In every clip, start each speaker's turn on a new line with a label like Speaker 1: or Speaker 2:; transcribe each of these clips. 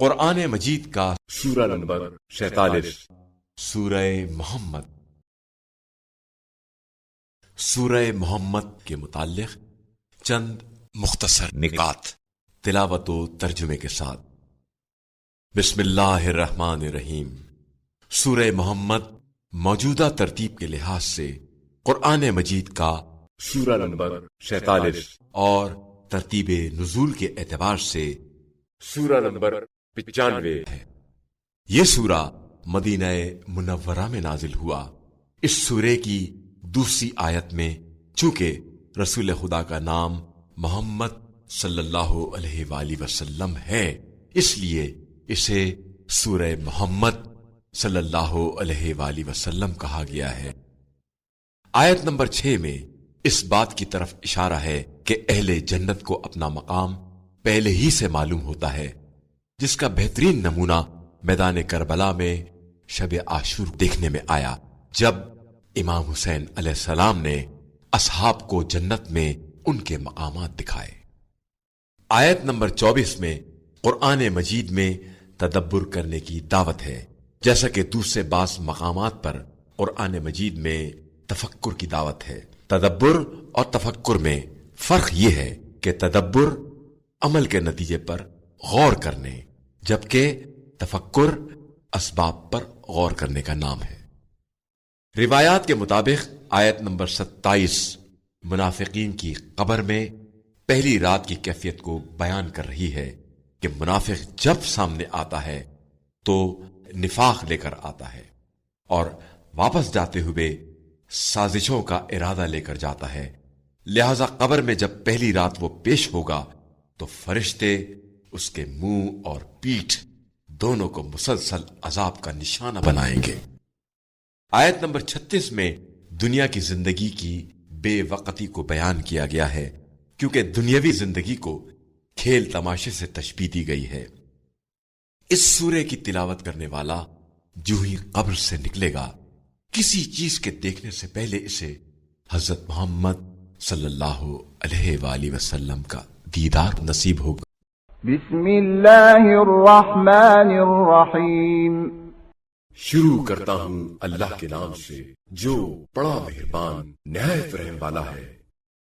Speaker 1: قرآن مجید کا
Speaker 2: سورہ نمبر 47
Speaker 1: سورہ محمد۔ سورہ محمد کے متعلق چند مختصر نکات تلاوت و ترجمے کے ساتھ۔ بسم اللہ الرحمن الرحیم۔ سورہ محمد موجودہ ترتیب کے لحاظ سے قرآن مجید کا
Speaker 2: سورہ نمبر 47
Speaker 1: اور ترتیب نزول کے اعتبار سے
Speaker 2: سورہ نمبر 95
Speaker 1: ہے۔ یہ سورہ مدینہ منورہ میں نازل ہوا۔ اس سورے کی دوسری آیت میں چونکہ رسول خدا کا نام محمد صلی اللہ علیہ وآلہ وسلم ہے، اس لیے اسے سورہ محمد صلی اللہ علیہ وآلہ وسلم کہا گیا ہے۔ آیت نمبر 6 میں اس بات کی طرف اشارہ ہے کہ اہل جنت کو اپنا مقام پہلے ہی سے معلوم ہوتا ہے، جس کا بہترین نمونہ میدان کربلا میں شب عاشور دیکھنے میں آیا، جب امام حسین علیہ السلام نے اصحاب کو جنت میں ان کے مقامات دکھائے۔ آیت نمبر 24 میں قرآن مجید میں تدبر کرنے کی دعوت ہے، جیسا کہ دوسرے بعض مقامات پر قرآن مجید میں تفکر کی دعوت ہے۔ تدبر اور تفکر میں فرق یہ ہے کہ تدبر عمل کے نتیجے پر غور کرنے، جبکہ تفکر اسباب پر غور کرنے کا نام ہے۔ روایات کے مطابق آیت نمبر 27 منافقین کی قبر میں پہلی رات کی کیفیت کو بیان کر رہی ہے کہ منافق جب سامنے آتا ہے تو نفاق لے کر آتا ہے اور واپس جاتے ہوئے سازشوں کا ارادہ لے کر جاتا ہے، لہذا قبر میں جب پہلی رات وہ پیش ہوگا تو فرشتے اس کے منہ اور پیٹھ دونوں کو مسلسل عذاب کا نشانہ بنائیں گے۔ آیت نمبر 36 میں دنیا کی زندگی کی بے وقتی کو بیان کیا گیا ہے، کیونکہ دنیاوی زندگی کو کھیل تماشے سے تشبیہ دی گئی ہے۔ اس سورے کی تلاوت کرنے والا جو ہی قبر سے نکلے گا، کسی چیز کے دیکھنے سے پہلے اسے حضرت محمد صلی اللہ علیہ وآلہ وسلم کا دیدار نصیب ہوگا۔
Speaker 3: بسم اللہ الرحمن الرحیم۔
Speaker 2: شروع کرتا ہوں اللہ کے نام سے جو بڑا مہربان نہایت رحم والا ہے۔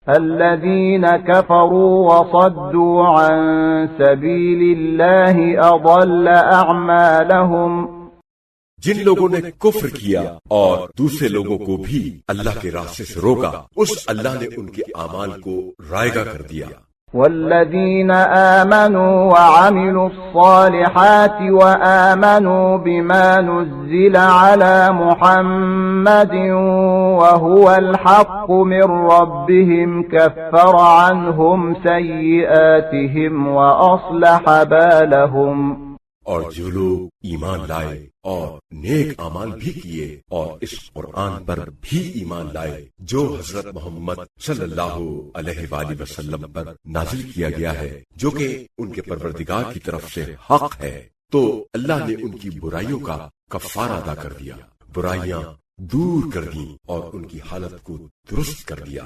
Speaker 3: الذین کفروا وصدوا عن سبیل اللہ اضل اعمالهم۔
Speaker 2: جن لوگوں نے کفر کیا اور دوسرے لوگوں کو بھی اللہ کے راستے سے روکا، اس اللہ نے ان کے اعمال کو رائگاں کر دیا۔
Speaker 3: والذین آمنوا وعملوا الصالحات وآمنوا بما نزل على محمد وهو الحق من ربهم كفر عنهم سيئاتهم وأصلح بالهم۔
Speaker 2: اور جو لوگ ایمان لائے اور نیک اعمال بھی کیے اور اس قرآن پر بھی ایمان لائے جو حضرت محمد صلی اللہ علیہ وآلہ وسلم پر نازل کیا گیا ہے، جو کہ ان کے پروردگار کی طرف سے حق ہے، تو اللہ نے ان کی برائیوں کا کفارہ ادا کر دیا، برائیاں دور کر دیں اور ان کی حالت کو درست کر دیا۔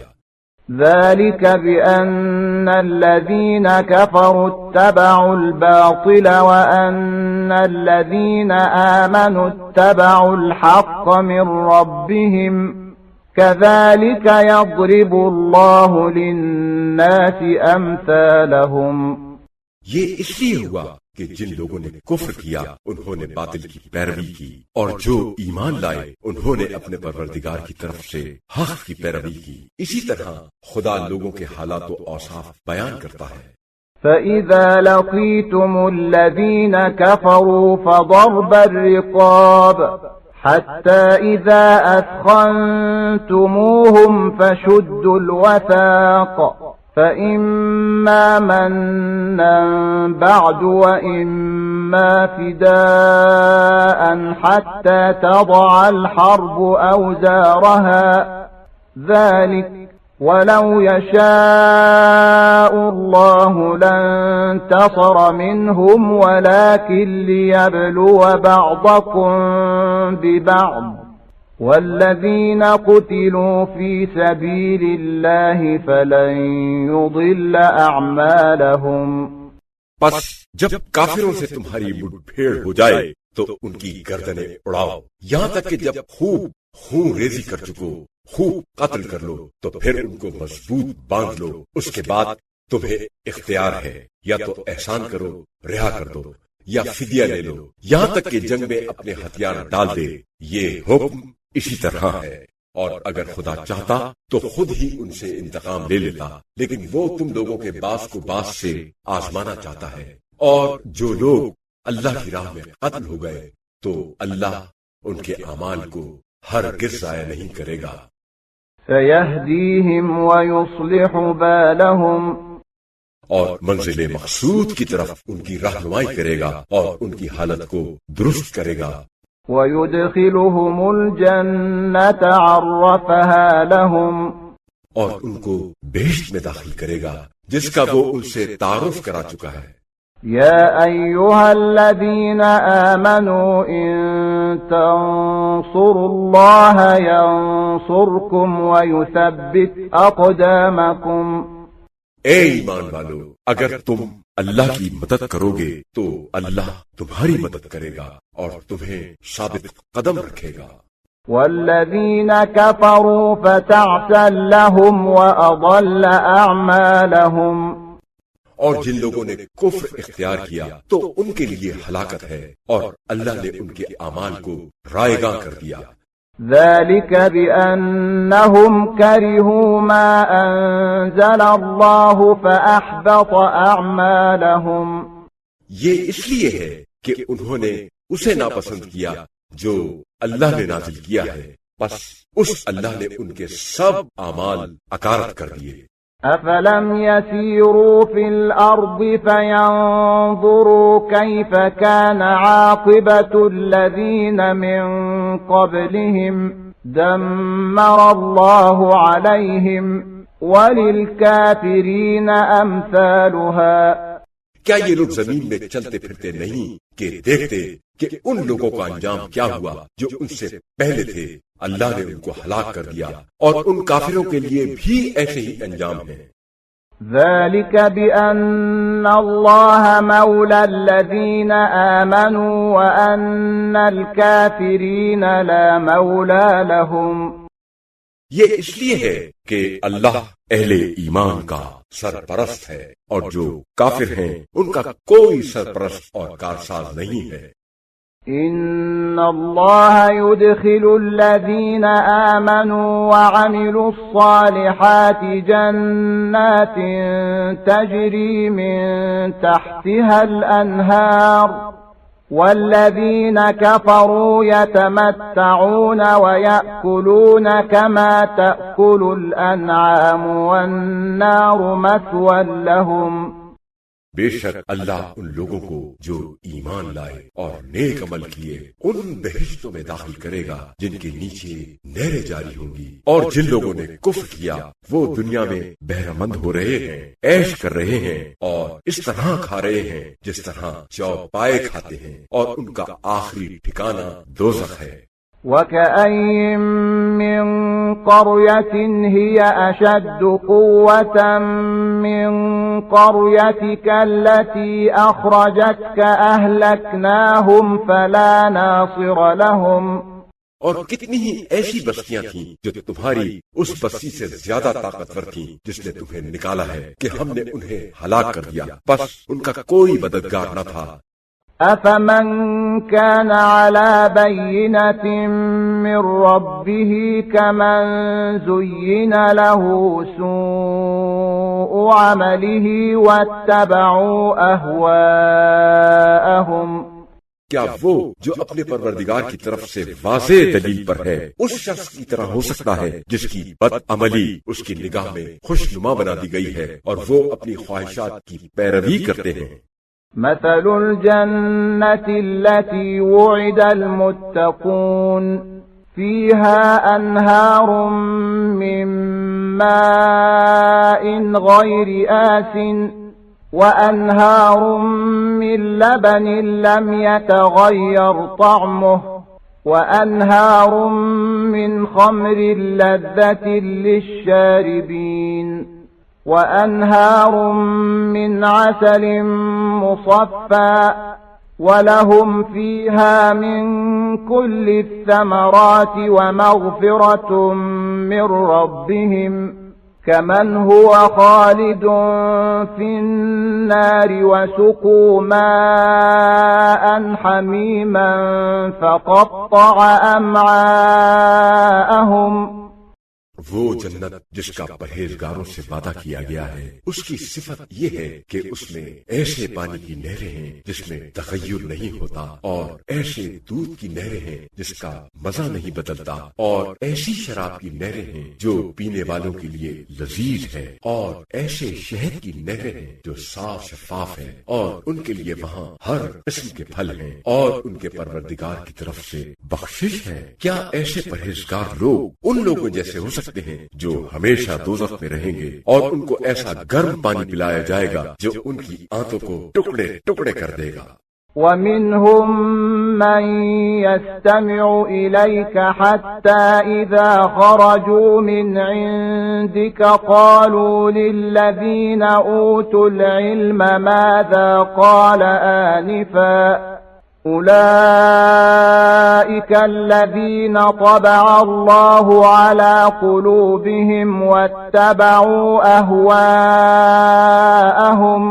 Speaker 3: ذلك بأن الذين كفروا اتبعوا الباطل وأن الذين آمنوا اتبعوا الحق من ربهم كذلك يضرب الله للناس أمثالهم۔
Speaker 2: یہ اس لیے ہوا کہ جن لوگوں نے کفر کیا انہوں نے باطل کی پیروی کی، اور جو ایمان لائے انہوں نے اپنے پروردگار کی طرف سے حق کی پیروی کی۔ اسی طرح خدا لوگوں کے حالات و اوصاف بیان کرتا ہے۔
Speaker 3: فَإِذَا لَقِيتُمُ الَّذِينَ كَفَرُوا فَضَرْبَ الرِّقَابِ حَتَّى إِذَا أَثْخَنْتُمُوهُمْ فَشُدُّوا الْوَثَاقَ فَإِمَّا مَنًّا بَعْدُ وَإِمَّا فِدَاءً حَتَّى تَضَعَ الْحَرْبُ أَوْزَارَهَا ذَلِكَ وَلَوْ يَشَاءُ اللَّهُ لَانتَصَرَ مِنْهُمْ وَلَكِنْ لِيَبْلُوَ بَعْضَكُمْ بِبَعْضٍ والذین قتلوا فی سبیل اللہ فلن یضل اعمالهم۔
Speaker 2: پس جب کافروں سے تمہاری مٹ پھیڑ ہو جائے تو ان کی گردنیں اڑاؤ، یہاں تک کہ جب خوب خون ریزی کر چکو، خوب قتل کر لو، تو پھر ان کو مضبوط باندھ لو۔ اس کے بعد تمہیں اختیار ہے، یا تو احسان کرو، رہا کر دو، یا فدیہ لے لو، یہاں تک کہ جنگ میں اپنے ہتھیار ڈال دے۔ یہ حکم اسی طرح ہے، اور اگر خدا چاہتا تو خود ہی ان سے انتقام لے لیتا، لیکن وہ تم لوگوں کے باس کو باس سے آزمانا چاہتا ہے۔ اور جو لوگ اللہ کی راہ میں قتل ہو گئے تو اللہ ان کے اعمال کو ہرگز ضائع نہیں کرے گا۔
Speaker 3: سيهديهم ويصلح بالهم،
Speaker 2: اور منزل مقصود کی طرف ان کی رہنمائی کرے گا اور ان کی حالت کو درست کرے گا۔
Speaker 3: ويدخلهم الجنة عرفها لهم،
Speaker 2: اور ان کو بہشت میں داخل کرے گا جس کا وہ ان سے تعارف کرا چکا ہے۔
Speaker 3: يا أيها الذين آمنوا إن تنصروا الله ينصركم ويثبت أقدامكم،
Speaker 2: اے ایمان والو، اگر تم اللہ کی مدد کرو گے تو اللہ تمہاری مدد کرے گا اور تمہیں ثابت قدم رکھے گا۔
Speaker 3: والذين كفروا فتعسا لهم وأضل أعمالهم،
Speaker 2: اور جن لوگوں نے کفر اختیار کیا تو ان کے لیے ہلاکت ہے، اور اللہ نے ان کے اعمال کو رائیگاں کر دیا۔
Speaker 3: ذلك بأنهم كرهوا ما أنزل الله فأحبط أعمالهم،
Speaker 2: یہ اس لیے ہے کہ انہوں نے اسے ناپسند کیا جو اللہ نے نازل کیا ہے، بس اس اللہ نے ان کے سب اعمال اکارت کر دیے۔
Speaker 3: أفلم يسيروا في الأرض فينظروا كيف كان عاقبة الذين من قبلهم دمر الله عليهم وللكافرين أمثالها،
Speaker 2: کیا یہ لوگ زمین میں چلتے پھرتے نہیں کہ دیکھتے کہ ان لوگوں کا انجام کیا ہوا جو ان سے پہلے تھے؟ اللہ نے ان کو ہلاک کر دیا، اور ان کافروں کے لیے بھی ایسے ہی انجام ہے۔
Speaker 3: ذلك بأن الله مولى الذين آمنوا وأن الكافرين لا مولى لهم،
Speaker 2: یہ اس لیے ہے کہ اللہ اہل ایمان کا سرپرست ہے، اور جو کافر ہیں ان کا کوئی سرپرست اور کارساز نہیں ہے۔
Speaker 3: إن الله يدخل الذين آمنوا وعملوا الصالحات جنات تجري من تحتها الأنهار، والذين كفروا يتمتعون ويأكلون كما تأكل الأنعام والنار مثوى لهم۔
Speaker 2: بے شک اللہ ان لوگوں کو جو ایمان لائے اور نیک عمل کیے ان بہشتوں میں داخل کرے گا جن کے نیچے نہریں جاری ہوں گی، اور جن لوگوں نے کفر کیا وہ دنیا میں بہرمند ہو رہے ہیں، عیش کر رہے ہیں اور اس طرح کھا رہے ہیں جس طرح چوپائے کھاتے ہیں، اور ان کا آخری ٹھکانہ دوزخ ہے۔
Speaker 3: وكأين من قرية هي أشد قوة من قريتك التي أخرجتك أهلكناهم فلا ناصر لهم،
Speaker 2: اور کتنی ہی ایسی بستیاں تھیں جو تمہاری اس بستی سے زیادہ طاقتور تھیں جس نے تمہیں نکالا ہے کہ ہم نے انہیں ہلاک کر دیا، بس ان کا کوئی مددگار نہ تھا۔
Speaker 3: أفمن كان على بينة من ربه كمن زين له سوء عمله واتبعوا أهواءهم،
Speaker 2: کیا وہ جو اپنے پروردگار کی طرف سے واضح دلیل پر ہے اس شخص کی طرح ہو سکتا ہے جس کی بد عملی اس کی نگاہ میں خوشنما بنا دی گئی ہے اور وہ اپنی خواہشات کی پیروی کرتے ہیں؟
Speaker 3: مثل الجنة التي وعد المتقون فيها أنهار من ماء غير آسن وأنهار من لبن لم يتغير طعمه وأنهار من خمر لذة للشاربين وأنهار من عسل مصفى ولهم فيها من كل الثمرات ومغفرة من ربهم كمن هو خالد في النار وسقوا ماء حميما فقطع أمعاءهم.
Speaker 2: وہ جنت جس کا پرہیزگاروں سے وعدہ کیا گیا ہے، اس کی صفت یہ ہے کہ اس میں ایسے پانی کی نہریں ہیں جس میں تغیر نہیں ہوتا، اور ایسے دودھ کی نہریں ہیں جس کا مزہ نہیں بدلتا، اور ایسی شراب کی نہریں ہیں جو پینے والوں کے لیے لذیذ ہے، اور ایسے شہد کی نہریں ہیں جو صاف شفاف ہیں، اور ان کے لیے وہاں ہر قسم کے پھل ہیں، اور ان کے پروردگار کی طرف سے بخشش ہے. کیا ایسے پرہیزگار لوگ ان لوگوں جیسے ہو سکتے ہیں جو ہمیشہ دوزخ میں رہیں گے، اور ان کو ایسا گرم پانی پلایا جائے گا جو ان کی آنتوں کو ٹکڑے ٹکڑے کر دے گا.
Speaker 3: ومنهم من يستمع إليك حتى إذا خرجوا من عندك قالوا للذين أوتوا العلم ماذا قال آنفا أولئك الذين طبع الله على قلوبهم واتبعوا أهواءهم.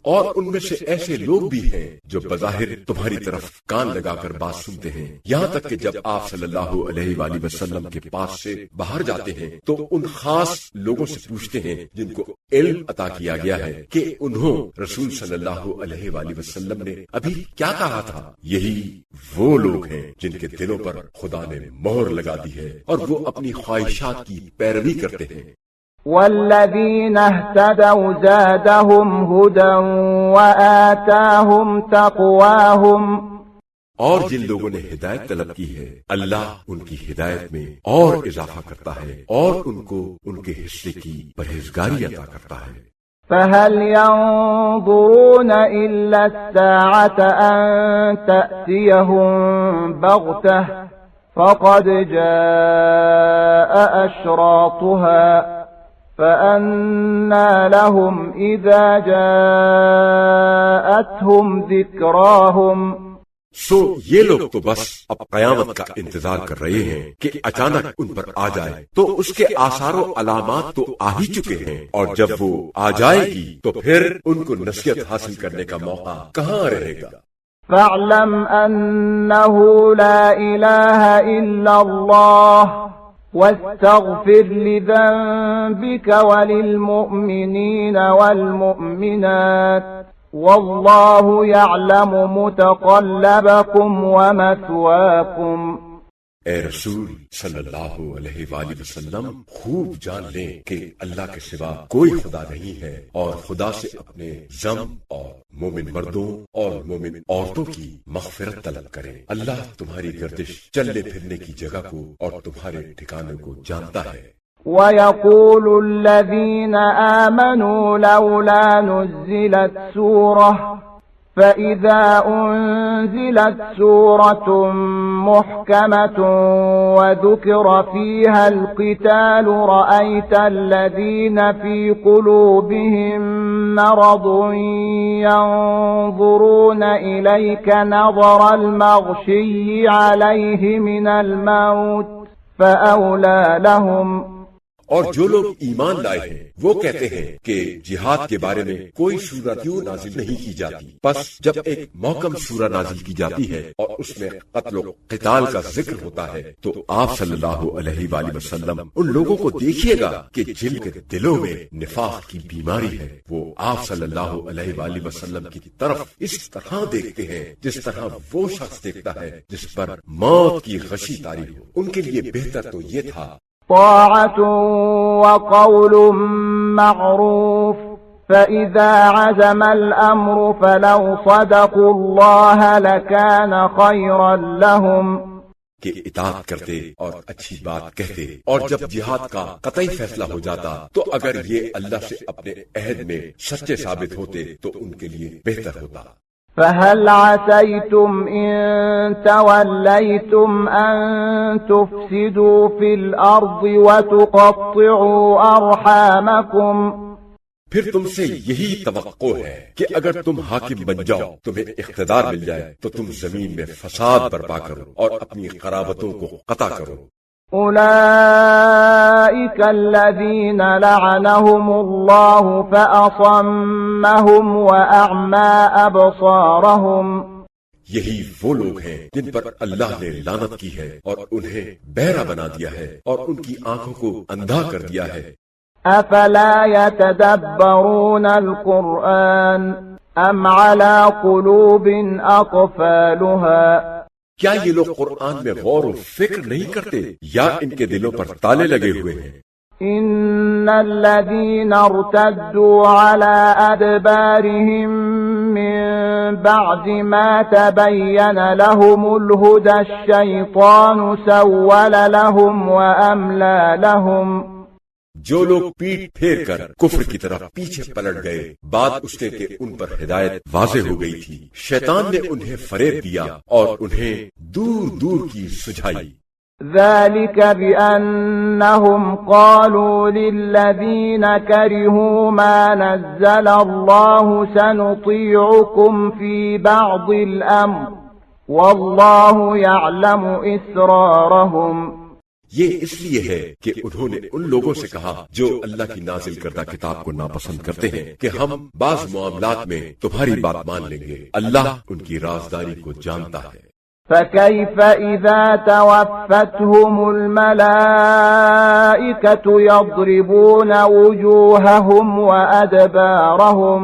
Speaker 2: اور ان میں سے ایسے لوگ بھی ہیں جو بظاہر تمہاری طرف کان لگا کر بات سنتے ہیں، یہاں تک کہ جب آپ صلی اللہ علیہ وآلہ وسلم کے پاس سے باہر جاتے ہیں تو ان خاص لوگوں سے پوچھتے ہیں جن کو علم عطا کیا گیا ہے کہ انہوں رسول صلی اللہ علیہ وآلہ وسلم نے ابھی کیا کہا تھا. یہی وہ لوگ ہیں جن کے دلوں پر خدا نے مہر لگا دی ہے اور وہ اپنی خواہشات کی پیروی کرتے ہیں.
Speaker 3: والذين اهتدوا زادهم هدى وآتاهم تقواهم.
Speaker 2: اور جن لوگوں نے ہدایت طلب کی ہے اللہ ان کی ہدایت میں اور اضافہ کرتا ہے اور ان کو ان کے حصے کی پرہیزگاری عطا کرتا ہے.
Speaker 3: فهل ينظرون إلا الساعة أن تأتيهم بغتة فقد جاء أشراطها فأنى لهم إذا جاءتهم ذكراهم.
Speaker 2: سو یہ لوگ تو بس اب قیامت کا انتظار کر رہے ہیں کہ اچانک ان پر آ جائے، تو اس کے آثار و علامات تو آ ہی چکے ہیں، اور جب وہ آ جائے گی تو پھر ان کو نصیحت حاصل کرنے کا موقع کہاں رہے گا.
Speaker 3: فاعلم أنه لا إله إلا الله واستغفر لذنبك وللمؤمنين والمؤمنات والله يعلم متقلبكم ومثواكم.
Speaker 2: اے رسول صلی اللہ علیہ وآلہ وسلم خوب جان لیں کہ اللہ کے سوا کوئی خدا نہیں ہے، اور خدا سے اپنے ذنب اور مومن مردوں اور مومن عورتوں کی مغفرت طلب کریں. اللہ تمہاری گردش چلنے پھرنے کی جگہ کو اور تمہارے ٹھکانے کو جانتا ہے.
Speaker 3: وَيَقُولُ الَّذِينَ آمَنُوا لَوْلَا نُزِّلَتْ سُورَةٌ فَإِذَا أُنزِلَتْ سُورَةٌ مُحْكَمَةٌ وَذُكِرَ فِيهَا الْقِتَالُ رَأَيْتَ الَّذِينَ فِي قُلُوبِهِم مَّرَضٌ يَنظُرُونَ إِلَيْكَ نَظَرَ الْمَغْشِيِّ عَلَيْهِ مِنَ الْمَوْتِ فَأَوْلَى لَهُمْ.
Speaker 2: اور جو لوگ ایمان لائے ہیں وہ کہتے ہیں کہ جہاد کے بارے میں کوئی سورہ کیوں نازل نہیں کی جاتی، بس جب ایک محکم سورہ نازل کی جاتی ہے اور اس میں قتل و قتال کا ذکر ہوتا ہے تو آپ صلی اللہ علیہ وآلہ وسلم ان لوگوں کو دیکھیے گا کہ جن کے دلوں میں نفاق کی بیماری ہے، وہ آپ صلی اللہ علیہ وآلہ وسلم کی طرف اس طرح دیکھتے ہیں جس طرح وہ شخص دیکھتا ہے جس پر موت کی غشی طاری ہو. ان کے لیے بہتر تو یہ تھا
Speaker 3: طاعة وقول معروف فإذا عزم الأمر فلو صدقوا الله لكان خيرا لهم.
Speaker 2: کہ اطاعت کرتے اور اچھی بات کہتے، اور جب جہاد کا قطعی فیصلہ ہو جاتا تو اگر یہ اللہ سے اپنے عہد میں سچے ثابت ہوتے تو ان کے لیے بہتر ہوتا.
Speaker 3: فهل عسيتم إن توليتم أن تفسدوا في الأرض وتقطعوا أرحامكم
Speaker 2: پھر تم سے یہی توقع ہے کہ اگر تم حاکم بن جاؤ، تمہیں اقتدار مل جائے تو تم زمین میں فساد برپا کرو اور اپنی قرابتوں کو قطع کرو۔
Speaker 3: أولئك الذين لعنهم الله فأصمهم وأعمى أبصارهم،
Speaker 2: یہی وہ لوگ ہیں جن پر اللہ نے لعنت کی ہے اور انہیں بہرا بنا دیا ہے اور ان کی آنکھوں کو اندھا کر دیا ہے۔
Speaker 3: أفلا يتدبرون القرآن أم على قلوب أقفالها،
Speaker 2: کیا یہ لوگ قرآن میں غور و فکر نہیں کرتے یا ان کے دلوں پر تالے لگے ہوئے ہیں؟
Speaker 3: إن الذين ارتدوا على أدبارهم من بعد ما تبين لهم الهدى الشيطان سول لهم وأملى لهم،
Speaker 2: جو لوگ پیٹ پھیر کر کفر کی طرف پیچھے پلٹ گئے، بات اس کے کہ ان پر ہدایت واضح ہو گئی تھی، شیطان نے انہیں فریب دیا اور انہیں دور دور کی سجھائی۔
Speaker 3: ذلك بأنهم قالوا للذين كرهوا ما نزل الله سنطيعكم في بعض الأمر والله يعلم إسرارهم،
Speaker 2: یہ اس لیے ہے کہ انہوں نے ان لوگوں سے کہا جو اللہ کی نازل کردہ کتاب کو ناپسند کرتے ہیں کہ ہم بعض معاملات میں تمہاری بات مان لیں گے، اللہ ان کی رازداری کو جانتا ہے۔
Speaker 3: فكيف إذا توفتهم الملائكة يضربون وجوههم وأدبارهم،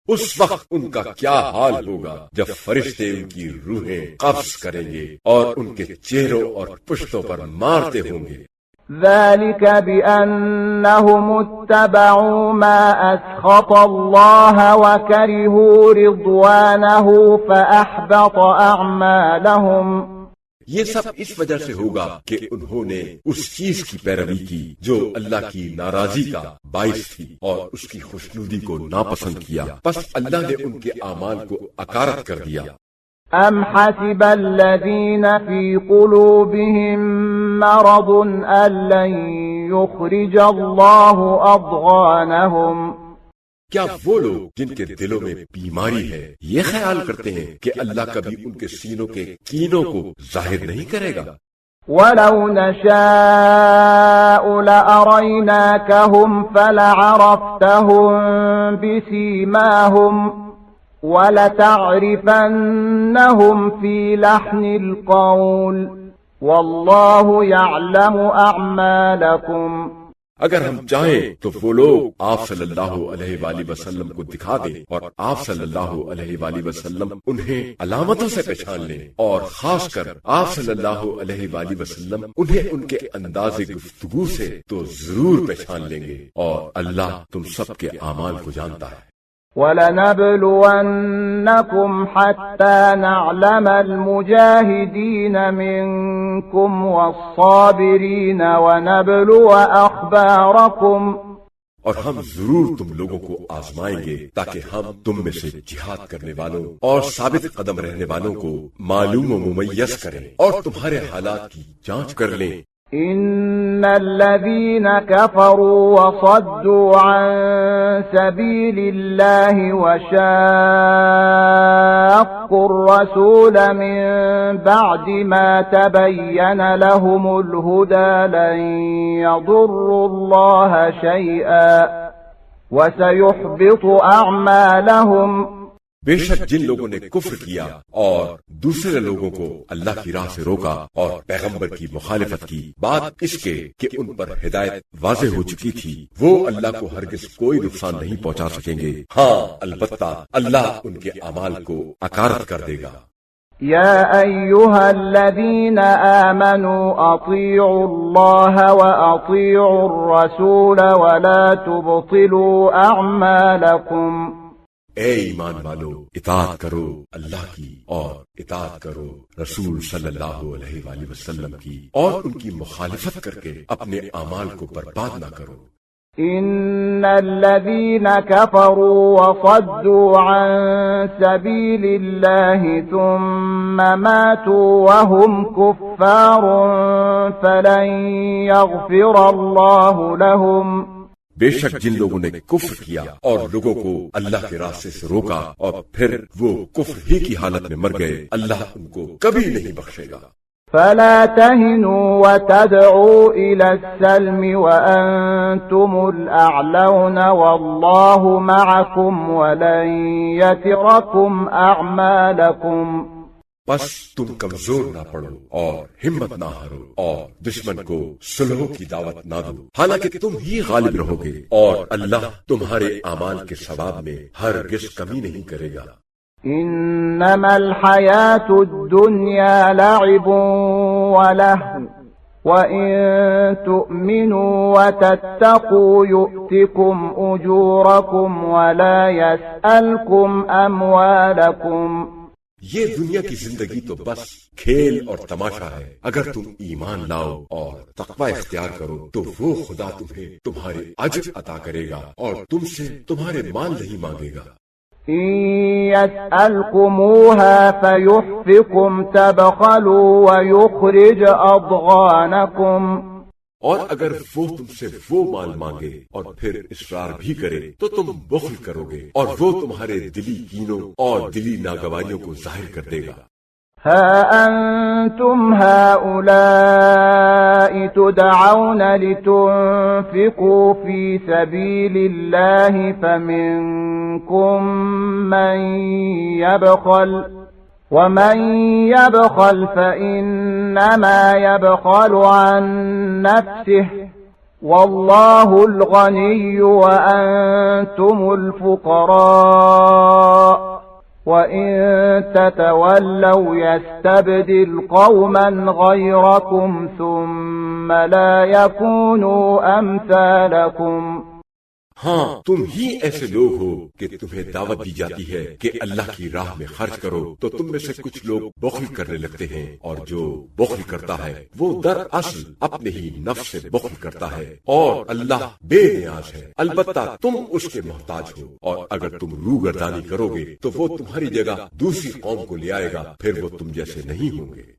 Speaker 2: اس وقت ان کا کیا حال ہوگا جب فرشتے ان کی روحیں قبض کریں گے اور ان کے چہروں اور پشتوں پر مارتے ہوں گے۔
Speaker 3: ذلك بأنهم اتبعوا ما أسخط الله وكرهوا رضوانه فأحبط أعمالهم،
Speaker 2: یہ سب اس وجہ سے ہوگا کہ انہوں نے اس چیز کی پیروی کی جو اللہ کی ناراضی کا باعث تھی اور اس کی خوشنودی کو ناپسند کیا، پس اللہ نے ان کے اعمال کو اکارت کر دیا۔
Speaker 3: أم حسب الذين في قلوبهم مرض أن لن يخرج الله أضغانهم،
Speaker 2: کیا وہ لوگ جن کے دلوں میں بیماری ہے یہ خیال کرتے ہیں کہ اللہ کبھی ان کے سینوں کے کینوں کو ظاہر نہیں کرے گا؟
Speaker 3: ولو نشاء لأريناكهم فلعرفتهم بسيماهم ولتعرفنهم في لحن القول والله يعلم أعمالكم،
Speaker 2: اگر ہم چاہیں تو وہ لوگ آپ صلی اللہ علیہ وآلہ وسلم کو دکھا دیں اور آپ صلی اللہ علیہ وآلہ وسلم انہیں علامتوں سے پہچان لیں، اور خاص کر آپ صلی اللہ علیہ وآلہ وسلم انہیں ان کے انداز گفتگو سے تو ضرور پہچان لیں گے، اور اللہ تم سب کے اعمال کو جانتا ہے۔
Speaker 3: وَلَنَبْلُوَنَّكُمْ حَتَّى نَعْلَمَ الْمُجَاهِدِينَ مِنكُمْ وَالصَّابِرِينَ وَنَبْلُوَ أَخْبَارَكُمْ،
Speaker 2: اور ہم ضرور تم لوگوں کو آزمائیں گے تاکہ ہم تم میں سے جہاد کرنے والوں اور ثابت قدم رہنے والوں کو معلوم و ممیز کریں اور تمہارے حالات کی جانچ کر لیں۔
Speaker 3: إن الذين كفروا وصدوا عن سبيل الله وشاقوا الرسول من بعد ما تبين لهم الهدى لن يضروا الله شيئا وسيحبط أعمالهم،
Speaker 2: بے شک جن لوگوں نے کفر کیا اور دوسرے لوگوں کو اللہ کی راہ سے روکا اور پیغمبر کی مخالفت کی، بات اس کے کہ ان پر ہدایت واضح ہو چکی تھی، وہ اللہ کو ہرگز کوئی نقصان نہیں پہنچا سکیں گے، ہاں البتہ اللہ ان کے اعمال کو اکارت کر دے گا۔
Speaker 3: يا أيها الذين آمنوا أطيعوا الله وأطيعوا الرسول ولا تبطلوا أعمالكم،
Speaker 2: اے ایمان والو اطاعت کرو اللہ کی اور اطاعت کرو رسول صلی اللہ علیہ وآلہ وسلم کی، اور ان کی مخالفت کر کے اپنے اعمال کو برباد نہ کرو۔
Speaker 3: إن الذين كفروا وصدوا عن سبيل الله ثم ماتوا وهم كفار فلن يغفر الله لهم
Speaker 2: بے شک جن لوگوں نے کفر کیا اور لوگوں کو اللہ کے راستے سے روکا اور پھر وہ کفر ہی کی حالت میں مر گئے، اللہ ان کو کبھی نہیں بخشے گا۔
Speaker 3: فلا تهنوا وتدعوا إلى السلم وأنتم الأعلون والله معكم ولن يتركم أعمالكم۔
Speaker 2: بس تم کمزور نہ پڑو اور ہمت نہ ہارو اور دشمن کو صلح کی دعوت نہ دو، حالانکہ تم ہی غالب رہو گے اور اللہ تمہارے اعمال کے ثواب میں ہرگز کمی نہیں کرے گا۔
Speaker 3: إنما الحياة الدنيا لعب ولهو وإن تؤمنوا وتتقوا يؤتكم أجوركم ولا يسألكم أموالكم۔
Speaker 2: یہ دنیا کی زندگی تو بس کھیل اور تماشا ہے، اگر تم ایمان لاؤ اور تقوی اختیار کرو تو وہ خدا تمہیں تمہارے اجر عطا کرے گا اور تم سے تمہارے مال نہیں مانگے گا۔
Speaker 3: إن يسألكموها فيحفكم تبخلوا ويخرج أضغانكم۔
Speaker 2: اور اگر وہ تم سے وہ مال مانگے اور پھر اصرار بھی کرے تو تم بخل کرو گے اور وہ تمہارے دلی کینوں اور دلی ناگواریوں کو ظاہر کر دے گا۔
Speaker 3: ها أنتم هؤلاء تدعون لتنفقوا في سبيل الله فمنكم من يبخل ومن يبخل فإنما يبخل عن نفسه والله الغني وأنتم الفقراء وَإِن تَتَوَلَّوْا يَسْتَبْدِلْ قَوْمًا غَيْرَكُمْ ثُمَّ لَا يَكُونُوا أَمْثَالَكُمْ۔
Speaker 2: ہاں تم ہی ایسے لوگ ہو کہ تمہیں دعوت دی جاتی ہے کہ اللہ کی راہ میں خرچ کرو تو تم میں سے کچھ لوگ بخل کرنے لگتے ہیں، اور جو بخل کرتا ہے وہ دراصل اپنے ہی نفس سے بخل کرتا ہے، اور اللہ بے نیاز ہے، البتہ تم اس کے محتاج ہو، اور اگر تم روگردانی کرو گے تو وہ تمہاری جگہ دوسری قوم کو لے آئے گا، پھر وہ تم جیسے نہیں ہوں گے۔